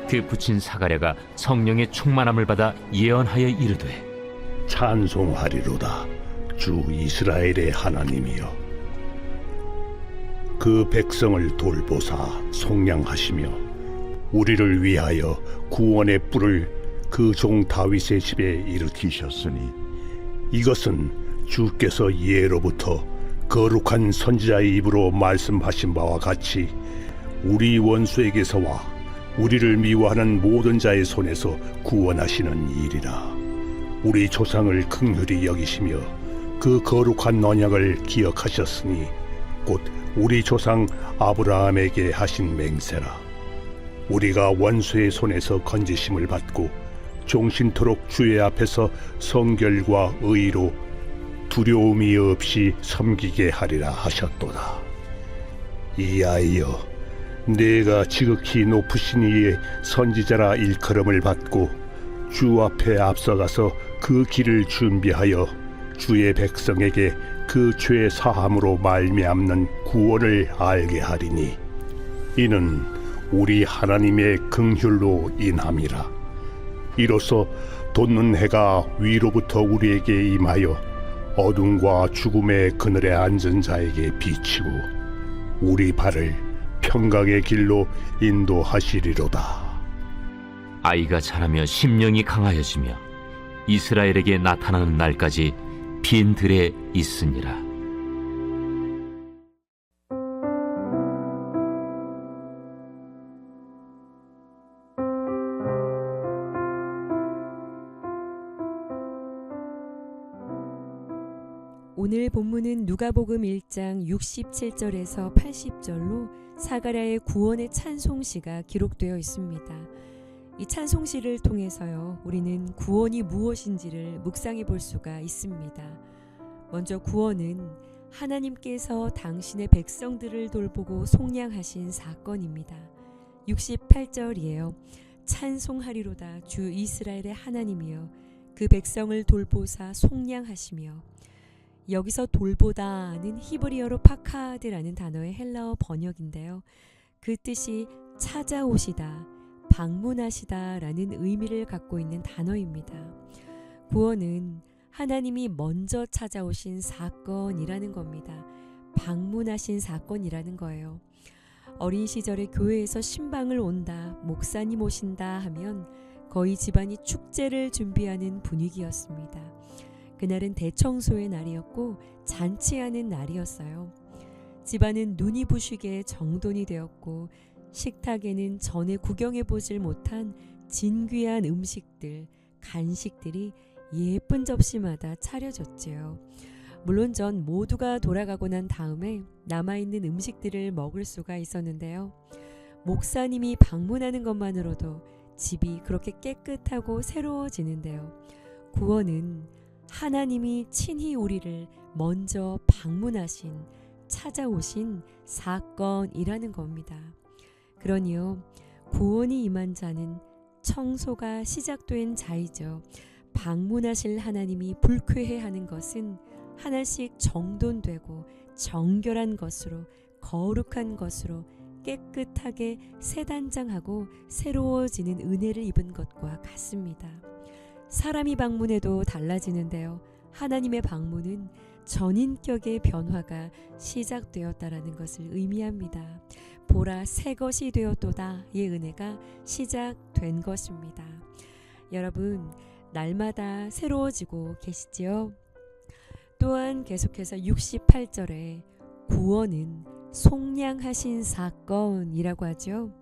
그 붙인 사가랴가 성령의 충만함을 받아 예언하여 이르되 찬송하리로다 주 이스라엘의 하나님이여. 그 백성을 돌보사 속량하시며 우리를 위하여 구원의 뿔을 그 종 다윗의 집에 일으키셨으니 이것은 주께서 예로부터 거룩한 선지자의 입으로 말씀하신 바와 같이 우리 원수에게서와 우리를 미워하는 모든 자의 손에서 구원하시는 일이라. 우리 조상을 긍휼히 여기시며 그 거룩한 언약을 기억하셨으니 곧 우리 조상 아브라함에게 하신 맹세라. 우리가 원수의 손에서 건지심을 받고 종신토록 주의 앞에서 성결과 의로 두려움이 없이 섬기게 하리라 하셨도다. 이하여 내가 지극히 높으신 이의 선지자라 일컬음을 받고 주 앞에 앞서가서 그 길을 준비하여 주의 백성에게 그 죄 사함으로 말미암는 구원을 알게 하리니 이는 우리 하나님의 긍휼로 인함이라. 이로써 돋는 해가 위로부터 우리에게 임하여 어둠과 죽음의 그늘에 앉은 자에게 비치고 우리 발을 평강의 길로 인도하시리로다. 아이가 자라며 심령이 강하여지며 이스라엘에게 나타나는 날까지 빈 들에 있으니라. 오늘 본문은 누가복음 1장 67절에서 80절로 사가랴의 구원의 찬송시가 기록되어 있습니다. 이 찬송시를 통해서요, 우리는 구원이 무엇인지를 묵상해 볼 수가 있습니다. 먼저 구원은 하나님께서 당신의 백성들을 돌보고 속량하신 사건입니다. 68절이에요. 찬송하리로다 주 이스라엘의 하나님이여 그 백성을 돌보사 속량하시며. 여기서 돌보다는 히브리어로 파카드라는 단어의 헬라어 번역인데요. 그 뜻이 찾아오시다, 방문하시다 라는 의미를 갖고 있는 단어입니다. 구원은 하나님이 먼저 찾아오신 사건이라는 겁니다. 방문하신 사건이라는 거예요. 어린 시절에 교회에서 신방을 온다, 목사님 오신다 하면 거의 집안이 축제를 준비하는 분위기였습니다. 그날은 대청소의 날이었고 잔치하는 날이었어요. 집안은 눈이 부시게 정돈이 되었고 식탁에는 전에 구경해보질 못한 진귀한 음식들, 간식들이 예쁜 접시마다 차려졌지요. 물론 전 모두가 돌아가고 난 다음에 남아있는 음식들을 먹을 수가 있었는데요. 목사님이 방문하는 것만으로도 집이 그렇게 깨끗하고 새로워지는데요. 구원은 하나님이 친히 우리를 먼저 방문하신, 찾아오신 사건이라는 겁니다. 그러니요, 구원이 임한 자는 청소가 시작된 자이죠. 방문하실 하나님이 불쾌해하는 것은 하나씩 정돈되고 정결한 것으로, 거룩한 것으로 깨끗하게 새단장하고 새로워지는 은혜를 입은 것과 같습니다. 사람이 방문해도 달라지는데요. 하나님의 방문은 전인격의 변화가 시작되었다라는 것을 의미합니다. 보라 새 것이 되었도다 의 은혜가 시작된 것입니다. 여러분, 날마다 새로워지고 계시지요? 또한 계속해서 68절에 구원은 속량하신 사건이라고 하죠.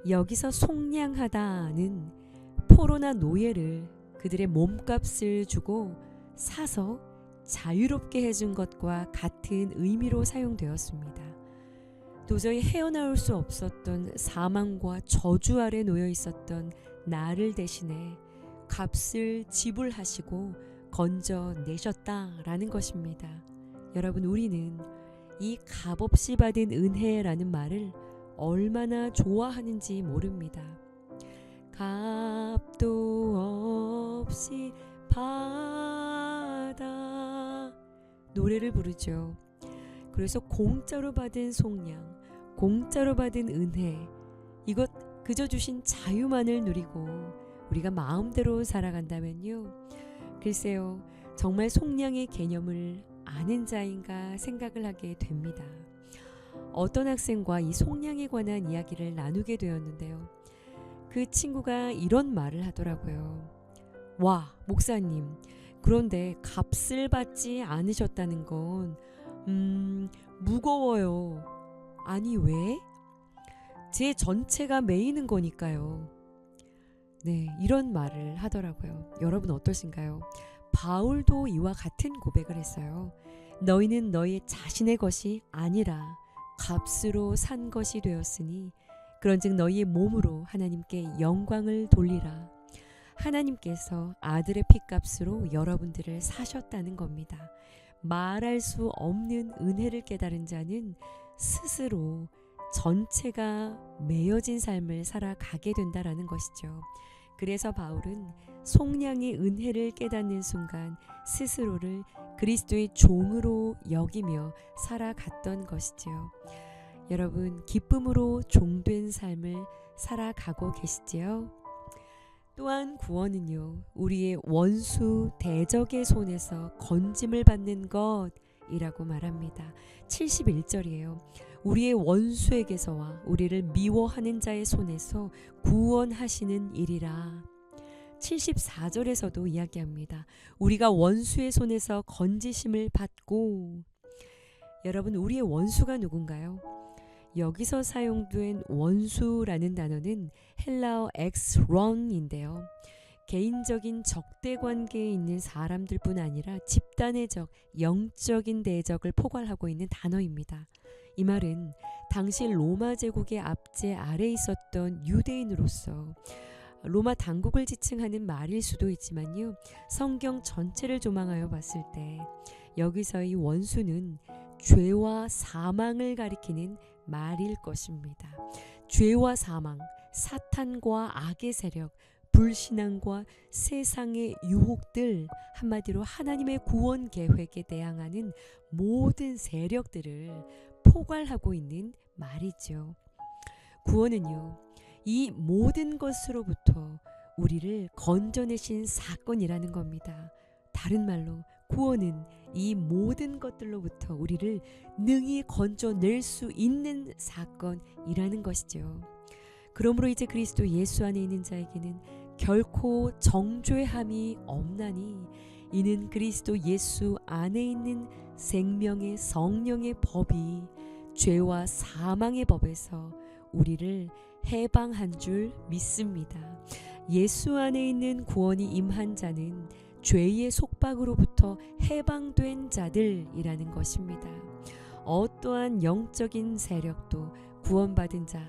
여기서 속량하다는 포로나 노예를 그들의 몸값을 주고 사서 자유롭게 해준 것과 같은 의미로 사용되었습니다. 도저히 헤어나올 수 없었던 사망과 저주 아래 놓여 있었던 나를 대신해 값을 지불하시고 건져내셨다라는 것입니다. 여러분, 우리는 이 값없이 받은 은혜라는 말을 얼마나 좋아하는지 모릅니다. 값도 없이 받아 노래를 부르죠. 그래서 공짜로 받은 속량, 공짜로 받은 은혜, 이것 그저 주신 자유만을 누리고 우리가 마음대로 살아간다면요, 글쎄요, 정말 속량의 개념을 아는 자인가 생각을 하게 됩니다. 어떤 학생과 이 속량에 관한 이야기를 나누게 되었는데요. 그 친구가 이런 말을 하더라고요. 와, 목사님, 그런데 값을 받지 않으셨다는 건 무거워요. 아니, 왜? 제 전체가 메이는 거니까요. 네, 이런 말을 하더라고요. 여러분 어떠신가요? 바울도 이와 같은 고백을 했어요. 너희는 너희 자신의 것이 아니라 값으로 산 것이 되었으니 그런즉 너희의 몸으로 하나님께 영광을 돌리라. 하나님께서 아들의 피값으로 여러분들을 사셨다는 겁니다. 말할 수 없는 은혜를 깨달은 자는 스스로 전체가 매어진 삶을 살아가게 된다라는 것이죠. 그래서 바울은 속량의 은혜를 깨닫는 순간 스스로를 그리스도의 종으로 여기며 살아갔던 것이지요. 여러분, 기쁨으로 종된 삶을 살아가고 계시지요? 또한 구원은요, 우리의 원수 대적의 손에서 건짐을 받는 것이라고 말합니다. 71절이에요. 우리의 원수에게서와 우리를 미워하는 자의 손에서 구원하시는 일이라. 74절에서도 이야기합니다. 우리가 원수의 손에서 건지심을 받고. 여러분, 우리의 원수가 누군가요? 여기서 사용된 원수라는 단어는 헬라어 엑스런인데요. 개인적인 적대 관계에 있는 사람들뿐 아니라 집단의 적, 영적인 대적을 포괄하고 있는 단어입니다. 이 말은 당시 로마 제국의 압제 아래에 있었던 유대인으로서 로마 당국을 지칭하는 말일 수도 있지만요, 성경 전체를 조망하여 봤을 때 여기서의 원수는 죄와 사망을 가리키는 말일 것입니다. 죄와 사망, 사탄과 악의 세력, 불신앙과 세상의 유혹들, 한마디로 하나님의 구원 계획에 대항하는 모든 세력들을 포괄하고 있는 말이죠. 구원은요, 이 모든 것으로부터 우리를 건져내신 사건이라는 겁니다. 다른 말로 구원은 이 모든 것들로부터 우리를 능히 건져낼 수 있는 사건이라는 것이죠. 그러므로 이제 그리스도 예수 안에 있는 자에게는 결코 정죄함이 없나니 이는 그리스도 예수 안에 있는 생명의 성령의 법이 죄와 사망의 법에서 우리를 해방한 줄 믿습니다. 예수 안에 있는 구원이 임한 자는 죄의 속박으로부터 해방된 자들이라는 것입니다. 어떠한 영적인 세력도 구원받은 자,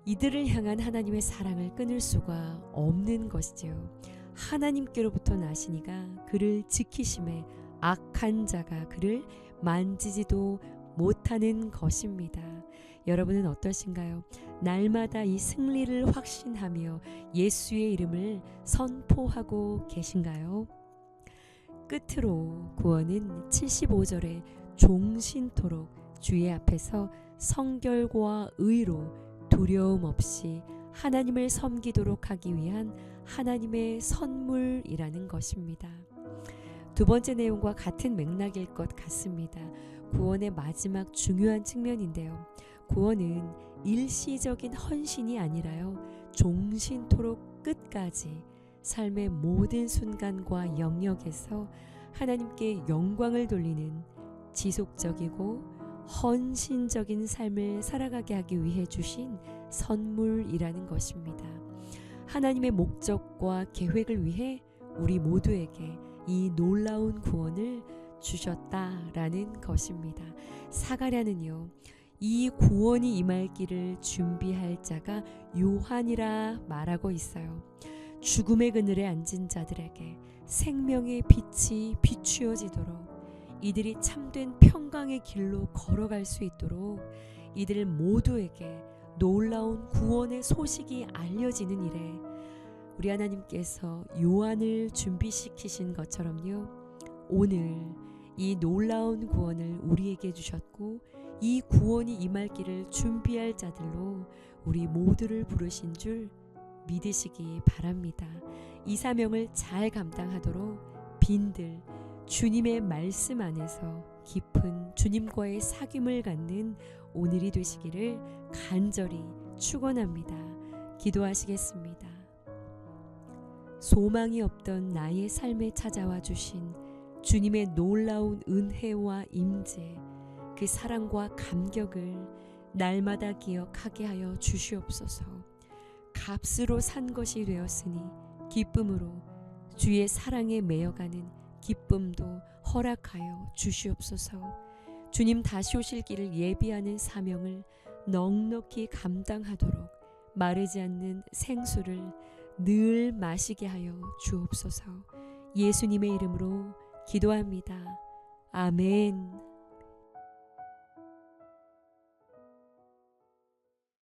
이들을 향한 하나님의 사랑을 끊을 수가 없는 것이죠. 하나님께로부터 나시니가 그를 지키심에 악한 자가 그를 만지지도 못하는 것입니다. 여러분은 어떠신가요? 날마다 이 승리를 확신하며 예수의 이름을 선포하고 계신가요? 끝으로 구원은 75절에 종신토록 주의 앞에서 성결과 의로 두려움 없이 하나님을 섬기도록 하기 위한 하나님의 선물이라는 것입니다. 두 번째 내용과 같은 맥락일 것 같습니다. 구원의 마지막 중요한 측면인데요. 구원은 일시적인 헌신이 아니라요, 종신토록 끝까지 삶의 모든 순간과 영역에서 하나님께 영광을 돌리는 지속적이고 헌신적인 삶을 살아가게 하기 위해 주신 선물이라는 것입니다. 하나님의 목적과 계획을 위해 우리 모두에게 이 놀라운 구원을 주셨다라는 것입니다. 사가랴는요, 이 구원이 임할 길을 준비할 자가 요한이라 말하고 있어요. 죽음의 그늘에 앉은 자들에게 생명의 빛이 비추어지도록, 이들이 참된 평강의 길로 걸어갈 수 있도록 이들 모두에게 놀라운 구원의 소식이 알려지는 일에 우리 하나님께서 요한을 준비시키신 것처럼요, 오늘 이 놀라운 구원을 우리에게 주셨고 이 구원이 임할 길을 준비할 자들로 우리 모두를 부르신 줄 믿으시기 바랍니다. 이 사명을 잘 감당하도록 빈들 주님의 말씀 안에서 깊은 주님과의 사귐을 갖는 오늘이 되시기를 간절히 축원합니다. 기도하시겠습니다. 소망이 없던 나의 삶에 찾아와 주신 주님의 놀라운 은혜와 임재, 그 사랑과 감격을 날마다 기억하게 하여 주시옵소서. 값으로 산 것이 되었으니 기쁨으로 주의 사랑에 매여가는 기쁨도 허락하여 주시옵소서. 주님 다시 오실 길을 예비하는 사명을 넉넉히 감당하도록 마르지 않는 생수를 늘 마시게 하여 주옵소서. 예수님의 이름으로 기도합니다. 아멘.